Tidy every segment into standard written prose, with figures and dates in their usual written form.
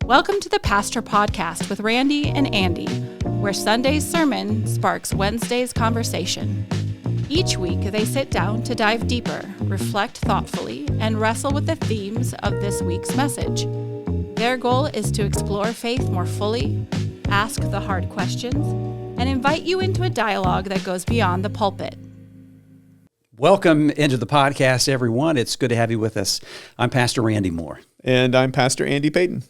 Welcome to the Pastor Podcast with Randy and Andy, where Sunday's sermon sparks Wednesday's conversation. Each week, they sit down to dive deeper, reflect thoughtfully, and wrestle with the themes of this week's message. Their goal is to explore faith more fully, ask the hard questions, and invite you into a dialogue that goes beyond the pulpit. Welcome into the podcast, everyone. It's good to have you with us. I'm Pastor Randy Moore. And I'm Pastor Andy Payton.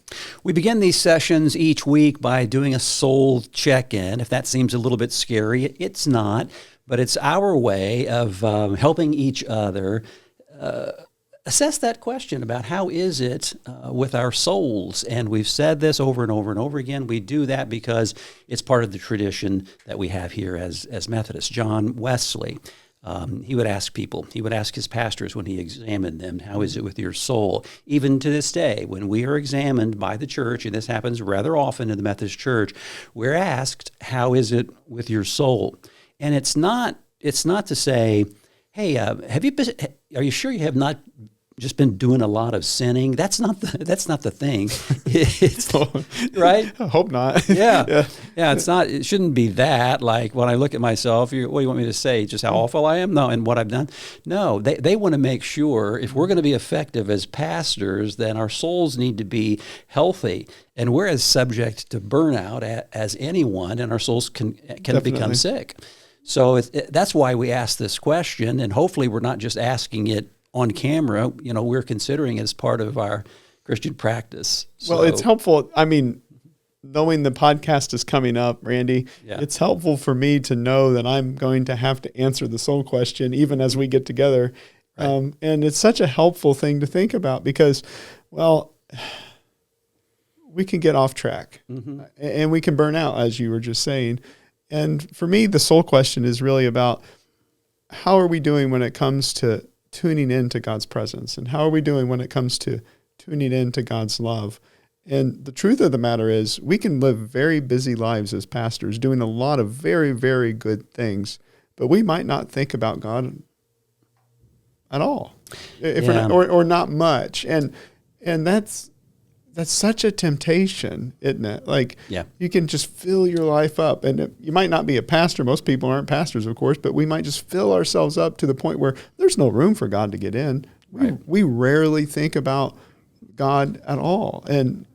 We begin these sessions each week by doing a soul check-in. If that seems a little bit scary, it's not, but it's our way of helping each other assess that question about how is it with our souls. And we've said this over and over and over again. We do that because it's part of the tradition that we have here as Methodists. John Wesley, he would ask people, he would ask his pastors when he examined them, how is it with your soul? Even to this day, when we are examined by the church, and this happens rather often in the Methodist Church, we're asked, how is it with your soul? And it's not to say, hey, are you sure you have not just been doing a lot of sinning? That's not the thing. It's, right? I hope not. Yeah. It's not. It shouldn't be that. Like when I look at myself, what do you want me to say? Just how awful I am? No, and what I've done? No. They want to make sure if we're going to be effective as pastors, then our souls need to be healthy, and we're as subject to burnout as anyone, and our souls can become sick. So that's why we ask this question, and hopefully we're not just asking it on camera. You know, we're considering it as part of our Christian practice. Well, it's helpful. I mean, knowing the podcast is coming up, Randy, It's helpful for me to know that I'm going to have to answer the soul question even as we get together. Right. And it's such a helpful thing to think about because, well, we can get off track and we can burn out, as you were just saying. And for me, the soul question is really about how are we doing when it comes to tuning into God's presence, and how are we doing when it comes to tuning into God's love? And the truth of the matter is we can live very busy lives as pastors doing a lot of very, very good things, but we might not think about God at all, or not much. And that's such a temptation, isn't it? Like, you can just fill your life up. And you might not be a pastor. Most people aren't pastors, of course, but we might just fill ourselves up to the point where there's no room for God to get in. We rarely think about God at all. And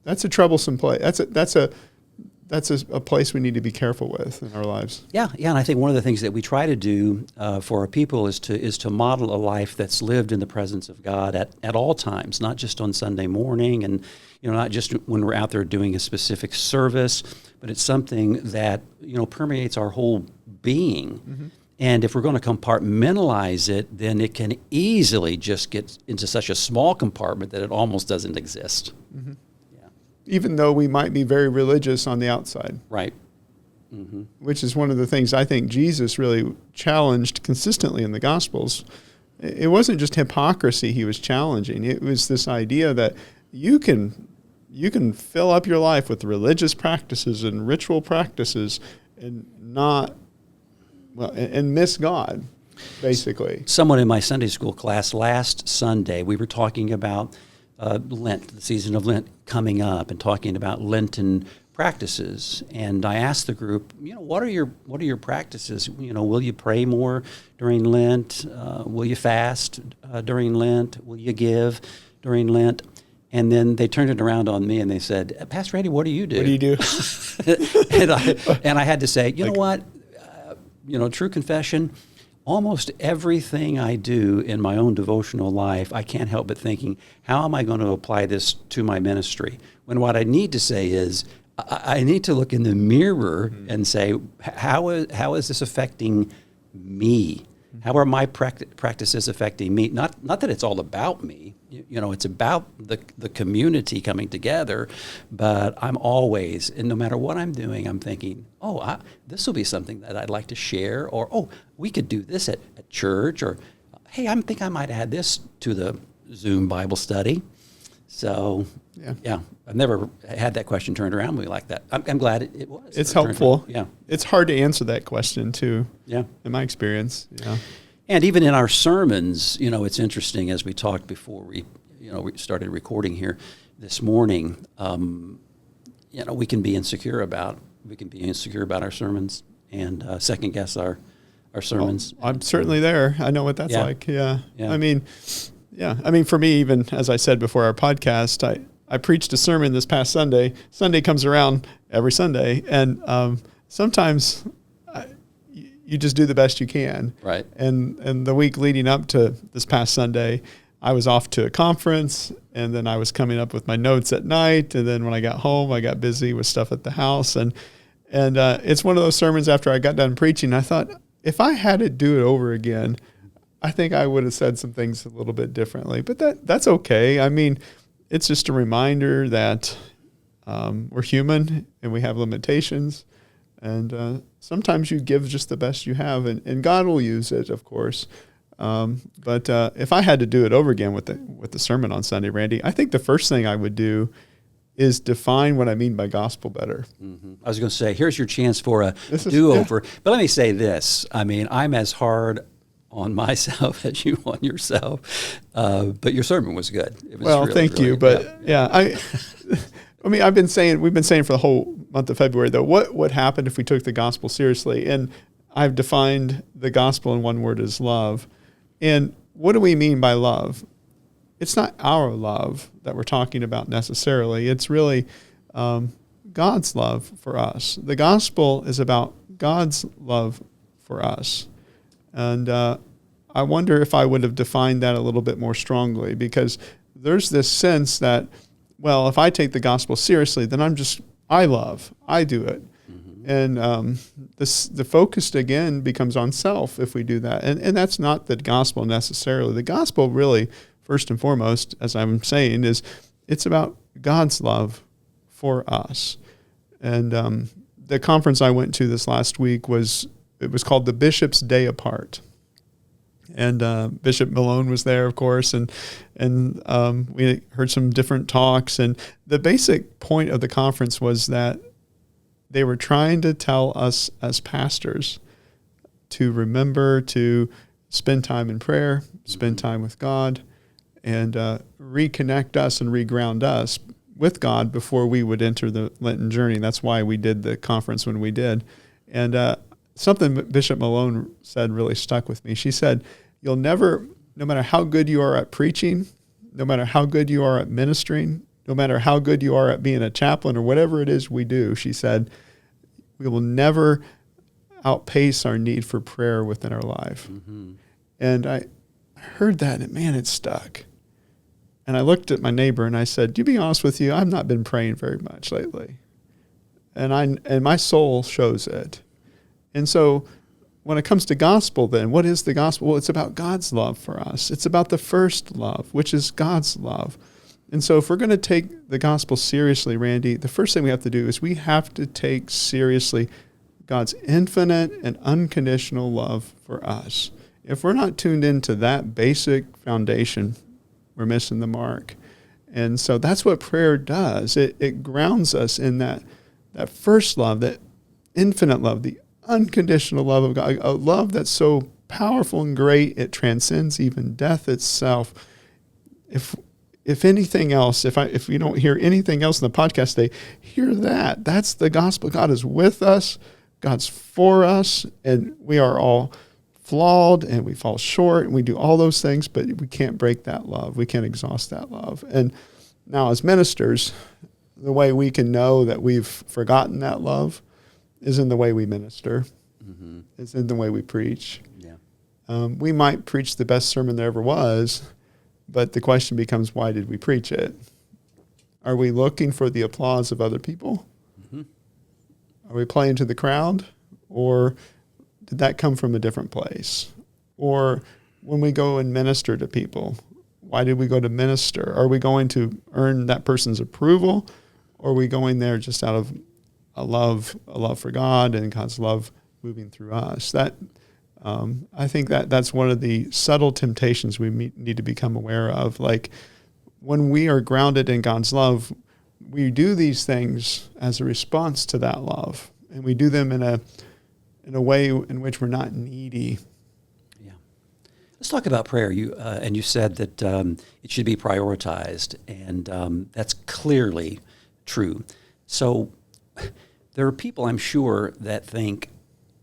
that's a troublesome place. That's a place we need to be careful with in our lives. Yeah, and I think one of the things that we try to do for our people is to model a life that's lived in the presence of God at all times, not just on Sunday morning, and not just when we're out there doing a specific service, but it's something that permeates our whole being. Mm-hmm. And if we're going to compartmentalize it, then it can easily just get into such a small compartment that it almost doesn't exist. Mm-hmm. Even though we might be very religious on the outside. Right. Mm-hmm. Which is one of the things I think Jesus really challenged consistently in the Gospels. It wasn't just hypocrisy he was challenging. It was this idea that you can fill up your life with religious practices and ritual practices and and miss God, basically. Someone in my Sunday school class last Sunday, we were talking about Lent, the season of Lent coming up, and talking about Lenten practices. And I asked the group, what are your practices? Will you pray more during Lent? Will you fast during Lent? Will you give during Lent? And then they turned it around on me and they said, Pastor Randy, what do you do? What do you do? and I had to say, you know what? True confession, almost everything I do in my own devotional life, I can't help but thinking, how am I going to apply this to my ministry? When what I need to say is, I need to look in the mirror and say, how is this affecting me? How are my practices affecting me? Not that it's all about me. It's about the community coming together. But I'm always, and no matter what I'm doing, I'm thinking, this will be something that I'd like to share. Or, we could do this at church. Or, hey, I think I might add this to the Zoom Bible study. So, I've never had that question turned around to me like that. I'm glad it was. It's helpful. Yeah. It's hard to answer that question, too, in my experience. Yeah. And even in our sermons, it's interesting, as we talked before we we started recording here this morning, we can be insecure about our sermons and second guess our sermons. Well, I'm certainly there. I know what that's like. Yeah. Yeah. I mean, for me, even as I said before our podcast, I preached a sermon this past Sunday. Sunday comes around every Sunday, and sometimes you just do the best you can. Right. And the week leading up to this past Sunday, I was off to a conference, and then I was coming up with my notes at night. And then when I got home, I got busy with stuff at the house. And it's one of those sermons after I got done preaching, I thought, if I had to do it over again, I think I would have said some things a little bit differently. But that's okay. I mean, it's just a reminder that we're human and we have limitations. And sometimes you give just the best you have, and God will use it, of course. But if I had to do it over again with the sermon on Sunday, Randy, I think the first thing I would do is define what I mean by gospel better. Mm-hmm. I was going to say, here's your chance for a do-over. Yeah. But let me say this. I mean, I'm as hard on myself as you on yourself. But your sermon was good. It was really, thank really you. good. But I mean, we've been saying for the whole month of February, though, what would happen if we took the gospel seriously? And I've defined the gospel in one word as love. And what do we mean by love? It's not our love that we're talking about necessarily. It's really God's love for us. The gospel is about God's love for us. And I wonder if I would have defined that a little bit more strongly, because there's this sense that, well, if I take the gospel seriously, then I do it. Mm-hmm. And the focus, again, becomes on self if we do that. And that's not the gospel necessarily. The gospel really, first and foremost, as I'm saying, it's about God's love for us. And the conference I went to this last week was called the Bishop's Day Apart. And Bishop Malone was there, of course, and we heard some different talks. And the basic point of the conference was that they were trying to tell us as pastors to remember to spend time in prayer, spend time with God, and reconnect us and reground us with God before we would enter the Lenten journey. That's why we did the conference when we did. And something Bishop Malone said really stuck with me. She said, you'll never, no matter how good you are at preaching, no matter how good you are at ministering, no matter how good you are at being a chaplain or whatever it is we do, she said, we will never outpace our need for prayer within our life. Mm-hmm. And I heard that, and man, it stuck. And I looked at my neighbor and I said, to be honest with you, I've not been praying very much lately. And my soul shows it. And so when it comes to gospel, then, what is the gospel? Well, it's about God's love for us. It's about the first love, which is God's love. And so if we're going to take the gospel seriously, Randy, the first thing we have to do is we have to take seriously God's infinite and unconditional love for us. If we're not tuned into that basic foundation, we're missing the mark. And so that's what prayer does. It grounds us in that first love, that infinite love, the unconditional love of God, a love that's so powerful and great, it transcends even death itself. If anything else, if you don't hear anything else in the podcast today, hear that. That's the gospel. God is with us. God's for us. And we are all flawed and we fall short and we do all those things, but we can't break that love. We can't exhaust that love. And now as ministers, the way we can know that we've forgotten that love is in the way we minister. Mm-hmm. It's in the way we preach. Yeah. We might preach the best sermon there ever was, but the question becomes, why did we preach it? Are we looking for the applause of other people? Mm-hmm. Are we playing to the crowd? Or did that come from a different place? Or when we go and minister to people, why did we go to minister? Are we going to earn that person's approval? Or are we going there just out of a love for God and God's love moving through us? I think that's one of the subtle temptations we need to become aware of. Like, when we are grounded in God's love, we do these things as a response to that love, and we do them in a way in which we're not needy. Yeah, Let's talk about prayer. You said that it should be prioritized, and that's clearly true. So there are people, I'm sure, that think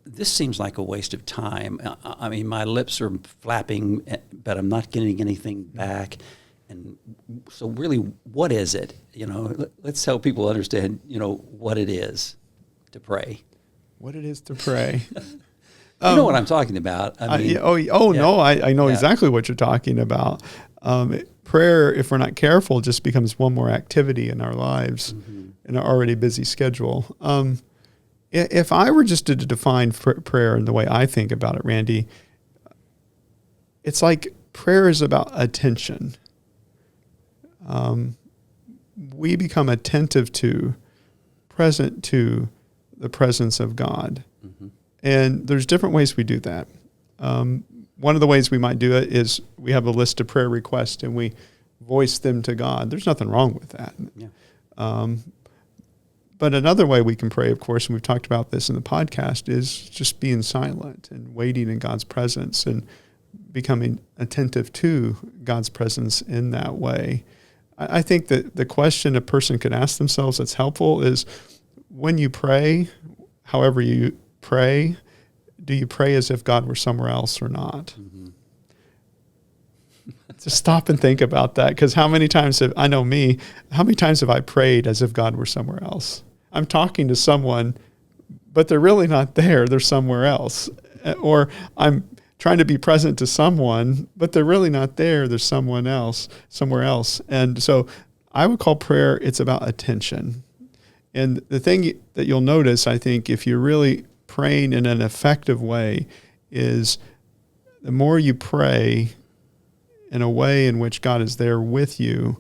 this seems like a waste of time. I mean, my lips are flapping, but I'm not getting anything back. And so really, what is it? Let's help people understand, what it is to pray. What it is to pray. You know what I'm talking about. I mean, no, I know exactly what you're talking about. Prayer, if we're not careful, just becomes one more activity in our lives in an already busy schedule. If I were just to define prayer in the way I think about it, Randy, it's like prayer is about attention. We become attentive to, present to the presence of God. Mm-hmm. And there's different ways we do that. One of the ways we might do it is we have a list of prayer requests and we voice them to God. There's nothing wrong with that. Yeah. But another way we can pray, of course, and we've talked about this in the podcast, is just being silent and waiting in God's presence and becoming attentive to God's presence in that way. I think that the question a person could ask themselves that's helpful is, when you pray, however you pray, do you pray as if God were somewhere else or not? Mm-hmm. Just stop and think about that, because how many times have I prayed as if God were somewhere else? I'm talking to someone, but they're really not there. They're somewhere else. Or I'm trying to be present to someone, but they're really not there. There's someone else, somewhere else. And so I would call prayer, it's about attention. And the thing that you'll notice, I think, if you're really praying in an effective way, is the more you pray in a way in which God is there with you,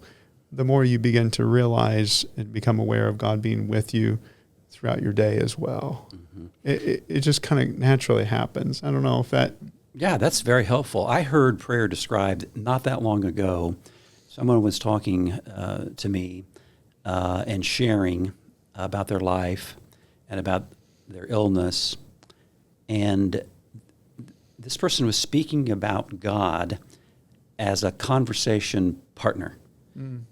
the more you begin to realize and become aware of God being with you throughout your day as well. Mm-hmm. It just kind of naturally happens. I don't know if that... Yeah, that's very helpful. I heard prayer described not that long ago. Someone was talking to me and sharing about their life and about their illness. And this person was speaking about God as a conversation partner. Mm.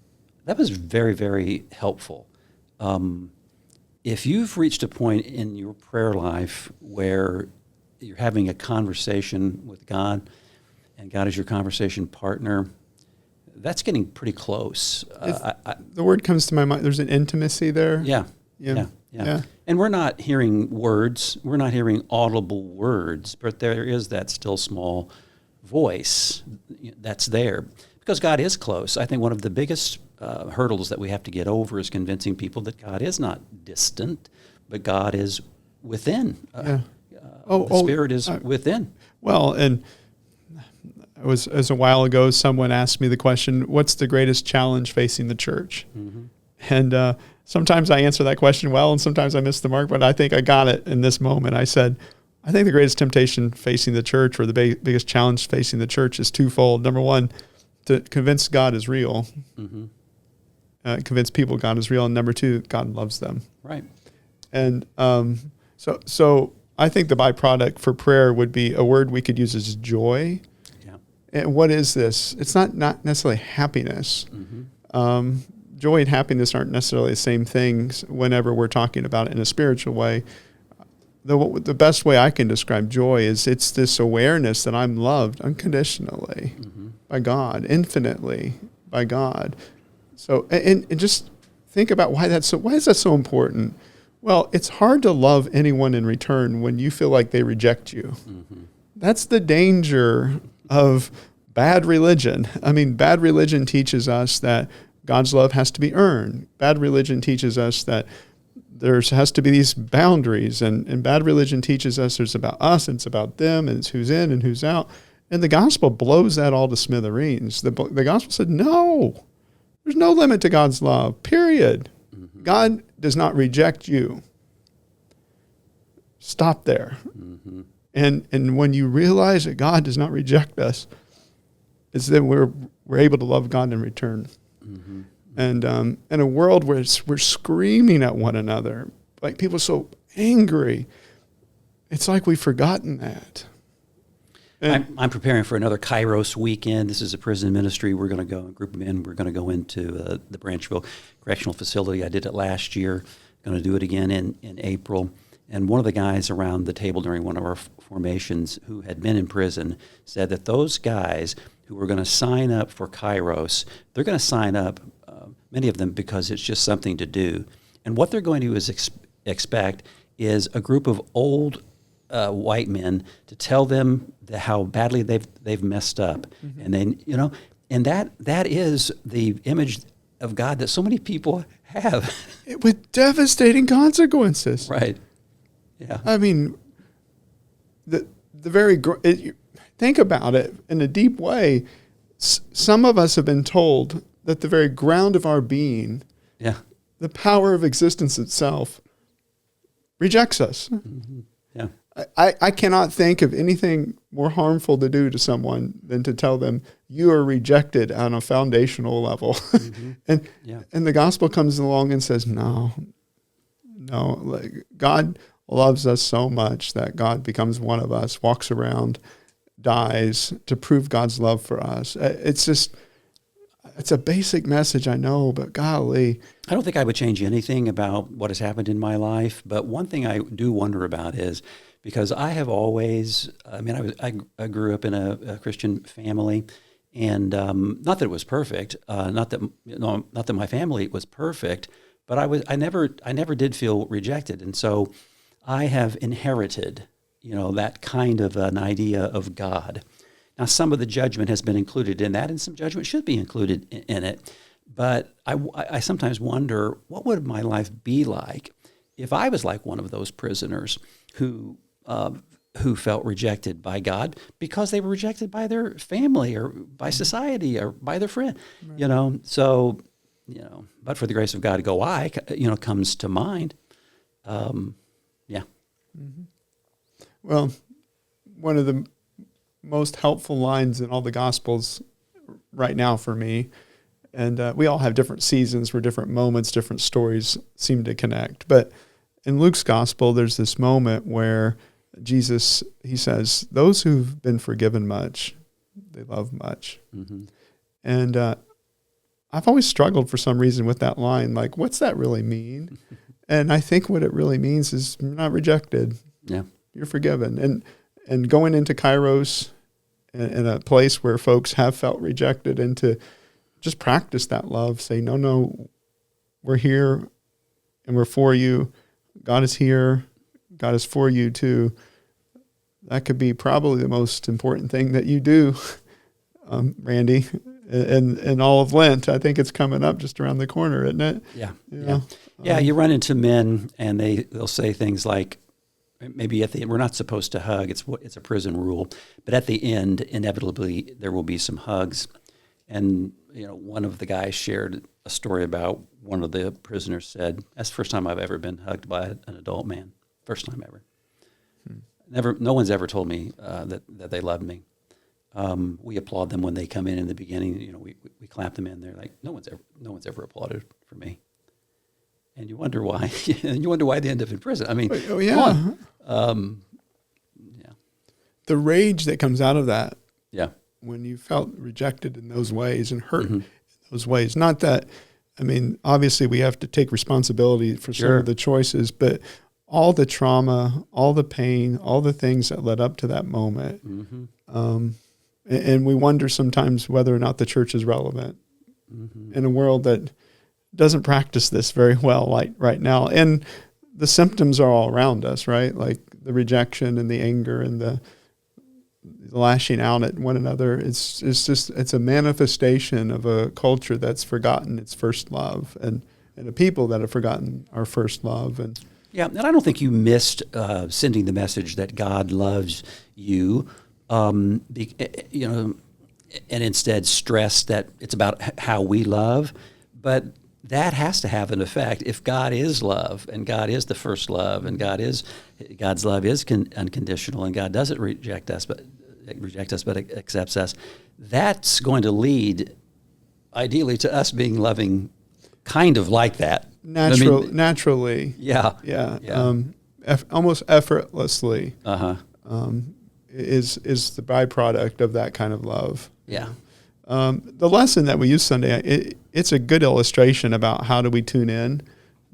That was very, very helpful. If you've reached a point in your prayer life where you're having a conversation with God and God is your conversation partner, that's getting pretty close. The word comes to my mind. There's an intimacy there. Yeah. And we're not hearing words. We're not hearing audible words, but there is that still small voice that's there because God is close. I think one of the biggest hurdles that we have to get over is convincing people that God is not distant, but God is within. The Spirit is within. Well, and it was a while ago, someone asked me the question, what's the greatest challenge facing the church? Mm-hmm. And sometimes I answer that question well, and sometimes I miss the mark, but I think I got it in this moment. I said, I think the greatest temptation facing the church, or the biggest challenge facing the church, is twofold. Number one, to convince God is real. Mm-hmm. Convince people God is real. And number two, God loves them. Right. And so I think the byproduct for prayer would be a word we could use as joy. Yeah. And what is this? It's not necessarily happiness. Mm-hmm. Joy and happiness aren't necessarily the same things whenever we're talking about it in a spiritual way. The best way I can describe joy is it's this awareness that I'm loved unconditionally by God, infinitely by God. So, and just think about why is that so important? Well, it's hard to love anyone in return when you feel like they reject you. Mm-hmm. That's the danger of bad religion. I mean, bad religion teaches us that God's love has to be earned. Bad religion teaches us that there has to be these boundaries, and bad religion teaches us there's about us, and it's about them, and it's who's in and who's out. And the gospel blows that all to smithereens. The gospel said, no, there's no limit to God's love, period. Mm-hmm. God does not reject you. Stop there. Mm-hmm. And when you realize that God does not reject us, it's then we're able to love God in return. Mm-hmm. And in a world where we're screaming at one another, like people are so angry, it's like we've forgotten that. I'm preparing for another Kairos weekend. This is a prison ministry. We're going to go, a group of men, we're going to go into the Branchville Correctional Facility. I did it last year. Going to do it again in April. And one of the guys around the table during one of our formations who had been in prison said that those guys who were going to sign up for Kairos, they're going to sign up, many of them, because it's just something to do. And what they're going to expect is a group of old white men to tell them how badly they've messed up, and then and that is the image of God that so many people have, with devastating consequences. right? Yeah, I mean, the very think about it in a deep way. Some of us have been told that the very ground of our being, yeah, the power of existence itself, rejects us. yeah. I cannot think of anything more harmful to do to someone than to tell them you are rejected on a foundational level. and the gospel comes along and says, no, like God loves us so much that God becomes one of us, walks around, dies to prove God's love for us. It's a basic message, I know, but golly. I don't think I would change anything about what has happened in my life, but one thing I do wonder about is, because I have always, I grew up in a Christian family, and not that it was perfect, not that my family was perfect, but I never did feel rejected, and so I have inherited, that kind of an idea of God. Now, some of the judgment has been included in that, and some judgment should be included in it. But I sometimes wonder, what would my life be like if I was like one of those prisoners who felt rejected by God because they were rejected by their family or by society or by their friend, right. So, but for the grace of God to go, comes to mind. Yeah. Mm-hmm. Well, one of the most helpful lines in all the Gospels right now for me, and we all have different seasons where different moments, different stories seem to connect. But in Luke's Gospel, there's this moment where Jesus, he says, those who've been forgiven much, they love much. Mm-hmm. And I've always struggled for some reason with that line. Like, what's that really mean? And I think what it really means is you're not rejected. Yeah. You're forgiven. And going into Kairos in a place where folks have felt rejected, and to just practice that love, say, no, we're here and we're for you. God is here. God is for you too. That could be probably the most important thing that you do, Randy, in all of Lent. I think it's coming up just around the corner, isn't it? Yeah. You run into men and they'll say things like, maybe at the end, we're not supposed to hug. It's a prison rule, but at the end, inevitably there will be some hugs. And one of the guys shared a story about one of the prisoners said, "That's the first time I've ever been hugged by an adult man. First time ever. Never. No one's ever told me that they loved me. We applaud them when they come in the beginning. We clap them in. They're like, no one's ever applauded for me." And you wonder why. And you wonder why they end up in prison. I mean, oh yeah. Yeah. The rage that comes out of that. Yeah. When you felt rejected in those ways and hurt in those ways. Not that, obviously we have to take responsibility for some of the choices, but all the trauma, all the pain, all the things that led up to that moment. And we wonder sometimes whether or not the church is relevant in a world that doesn't practice this very well, like right now. And the symptoms are all around us, right? Like the rejection and the anger and the lashing out at one another. It's a manifestation of a culture that's forgotten its first love, and a people that have forgotten our first love. And I don't think you missed sending the message that God loves you, and instead stressed that it's about how we love, but that has to have an effect. If God is love, and God is the first love, and God's love is unconditional, and God doesn't reject us, but accepts us, that's going to lead, ideally, to us being loving, kind of like that. Naturally. Yeah. Yeah. Almost effortlessly. is the byproduct of that kind of love. Yeah. The lesson that we use Sunday, it's a good illustration about how do we tune in.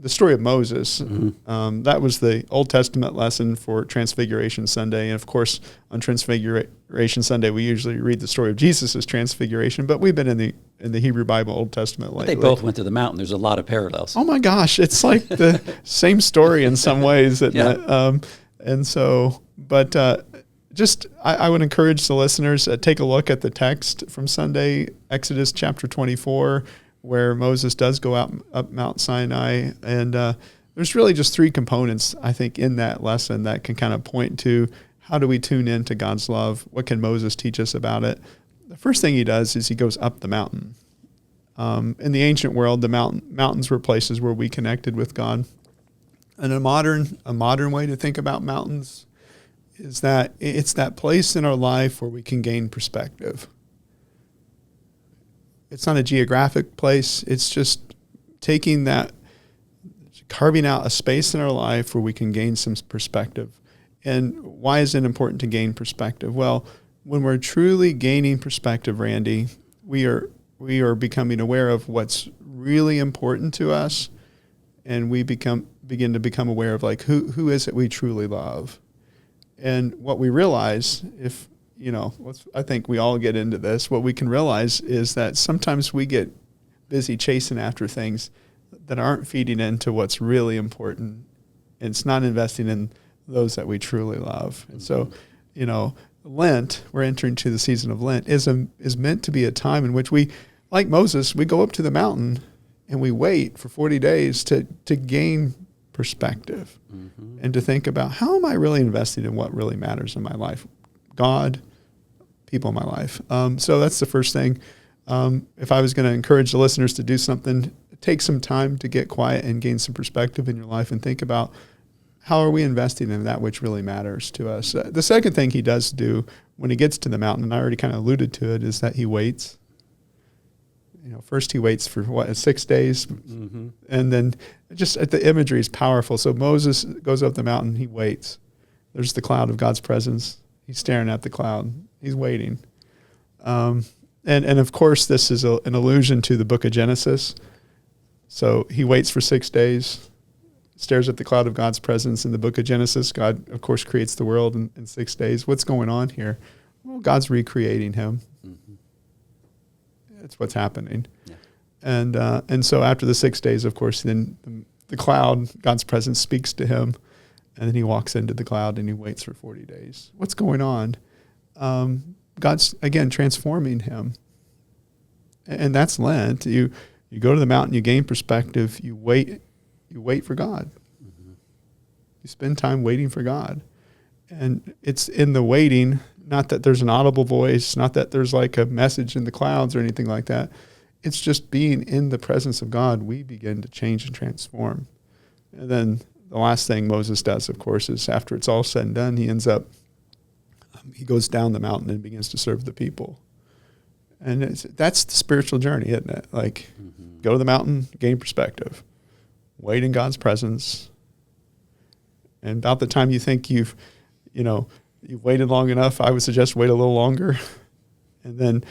The story of Moses, that was the Old Testament lesson for Transfiguration Sunday. And of course, on Transfiguration Sunday, we usually read the story of Jesus' transfiguration, but we've been in the Hebrew Bible Old Testament lately. They both went to the mountain. There's a lot of parallels. Oh my gosh, it's like the same story in some ways. Isn't it? And so, but I would encourage the listeners, take a look at the text from Sunday, Exodus chapter 24, where Moses does go up Mount Sinai. And there's really just three components, I think, in that lesson that can kind of point to how do we tune into God's love? What can Moses teach us about it? The first thing he does is he goes up the mountain. In the ancient world, the mountains were places where we connected with God. And a modern way to think about mountains is that it's that place in our life where we can gain perspective. It's not a geographic place. It's just carving out a space in our life where we can gain some perspective. And why is it important to gain perspective? Well, when we're truly gaining perspective, Randy, we are becoming aware of what's really important to us, and we begin to become aware of like who is it we truly love. And what we realize, I think we all get into this, what we can realize is that sometimes we get busy chasing after things that aren't feeding into what's really important. And it's not investing in those that we truly love. And so, Lent, we're entering to the season of Lent, is meant to be a time in which we, like Moses, we go up to the mountain and we wait for 40 days to gain perspective and to think about how am I really investing in what really matters in my life? God, people in my life. So that's the first thing. If I was going to encourage the listeners to do something, take some time to get quiet and gain some perspective in your life and think about how are we investing in that which really matters to us. The second thing he does do when he gets to the mountain, and I already kind of alluded to it, is that he waits. First he waits for 6 days, and then just the imagery is powerful. So Moses goes up the mountain, he waits. There's the cloud of God's presence. He's staring at the cloud. He's waiting. And of course, this is an allusion to the book of Genesis. So he waits for 6 days, stares at the cloud of God's presence in the book of Genesis. God, of course, creates the world in 6 days. What's going on here? Well, God's recreating him. That's what's happening. Yeah. And so after the 6 days, of course, then the cloud, God's presence speaks to him, and then he walks into the cloud and he waits for 40 days. What's going on? God's, again, transforming him. And that's Lent. You go to the mountain, you gain perspective, you wait for God. You spend time waiting for God. And it's in the waiting, not that there's an audible voice, not that there's like a message in the clouds or anything like that. It's just being in the presence of God, we begin to change and transform. And then the last thing Moses does, of course, is after it's all said and done, he goes down the mountain and begins to serve the people. And that's the spiritual journey, isn't it? Like, go to the mountain, gain perspective, wait in God's presence. And about the time you think you've waited long enough, I would suggest wait a little longer. And then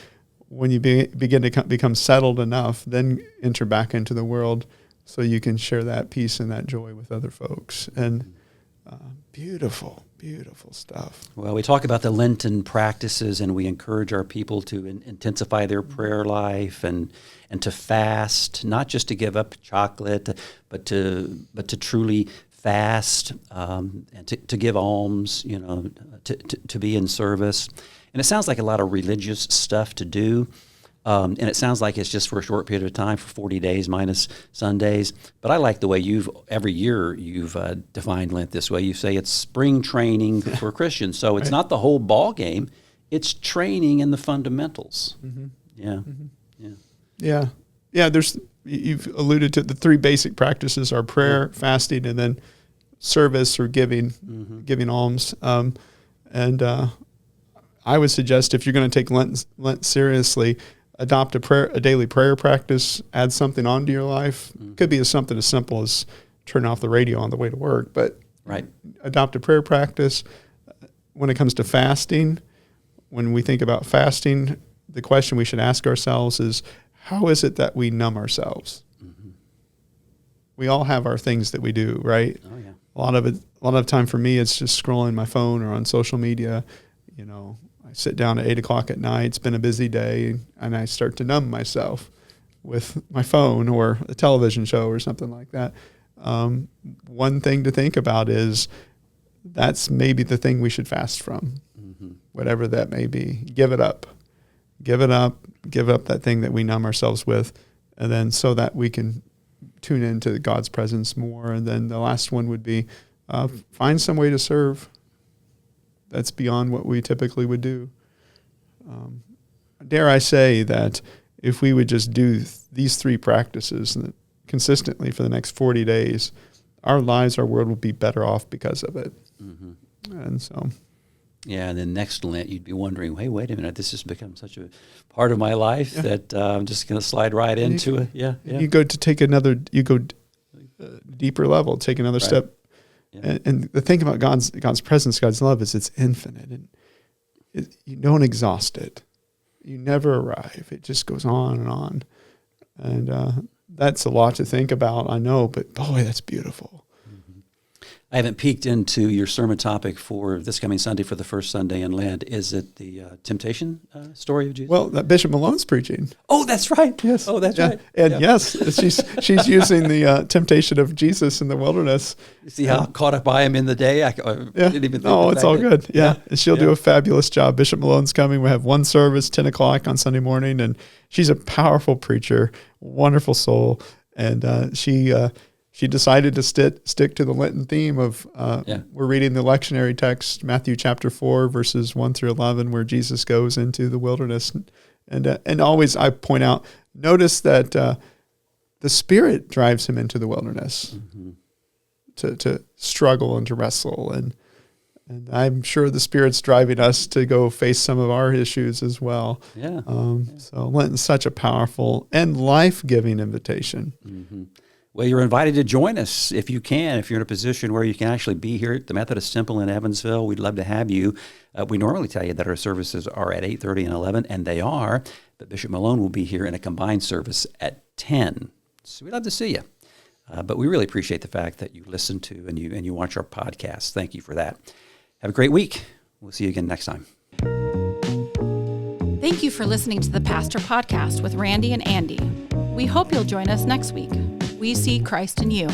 when you begin to become settled enough, then enter back into the world so you can share that peace and that joy with other folks. And beautiful, beautiful stuff. Well, we talk about the Lenten practices, and we encourage our people to intensify their prayer life and to fast, not just to give up chocolate, but to truly fast and to give alms, to be in service. And it sounds like a lot of religious stuff to do. And it sounds like it's just for a short period of time, for 40 days minus Sundays. But I like the way every year you've defined Lent this way. You say it's spring training for Christians. So it's not the whole ball game. It's training in the fundamentals. Yeah. You've alluded to the three basic practices are prayer, fasting, and then service or giving alms. And I would suggest if you're going to take Lent seriously, adopt a daily prayer practice, add something onto your life. Could be something as simple as turn off the radio on the way to work, but adopt a prayer practice. when it comes to fasting, when we think about fasting, the question we should ask ourselves is, how is it that we numb ourselves? Mm-hmm. We all have our things that we do, right? Oh, yeah. A lot of time for me, it's just scrolling my phone or on social media. You know, I sit down at 8:00 at night. It's been a busy day, and I start to numb myself with my phone or a television show or something like that. One thing to think about is that's maybe the thing we should fast from, whatever that may be. Give it up. Give it up. Give up that thing that we numb ourselves with, and then so that we can tune into God's presence more. And then the last one would be find some way to serve that's beyond what we typically would do. Dare I say that if we would just do these 3 practices consistently for the next 40 days, our lives, our world will be better off because of it. Mm-hmm. And so... Yeah, and then next Lent, you'd be wondering, hey, wait a minute, this has become such a part of my life that I'm just going to slide right into it. Yeah. You go to take deeper level, take another step. Yeah. And the thing about God's presence, God's love is it's infinite. And you don't exhaust it. You never arrive. It just goes on and on. And that's a lot to think about, I know, but boy, that's beautiful. I haven't peeked into your sermon topic for this coming Sunday for the first Sunday in Lent. Is it the temptation story of Jesus? Well, that Bishop Malone's preaching. Oh, that's right. Yes. Oh, that's right. And yes, she's using the temptation of Jesus in the wilderness. You see how caught up I am in the day? I didn't even think it's all good. Yeah. And she'll do a fabulous job. Bishop Malone's coming. We have one service, 10 o'clock on Sunday morning, and she's a powerful preacher, wonderful soul. And she decided to stick to the Lenten theme of, we're reading the lectionary text, Matthew chapter 4, verses 1 through 11, where Jesus goes into the wilderness. And always I point out, notice that the Spirit drives him into the wilderness to struggle and to wrestle. And I'm sure the Spirit's driving us to go face some of our issues as well. Yeah. So Lenton's such a powerful and life-giving invitation. Mm-hmm. Well, you're invited to join us if you can. If you're in a position where you can actually be here at the Methodist Temple in Evansville, we'd love to have you. We normally tell you that our services are at 8:30 and 11, and they are, but Bishop Malone will be here in a combined service at 10. So we'd love to see you. But we really appreciate the fact that you listen to and you watch our podcast. Thank you for that. Have a great week. We'll see you again next time. Thank you for listening to the Pastor Podcast with Randy and Andy. We hope you'll join us next week. We see Christ in you.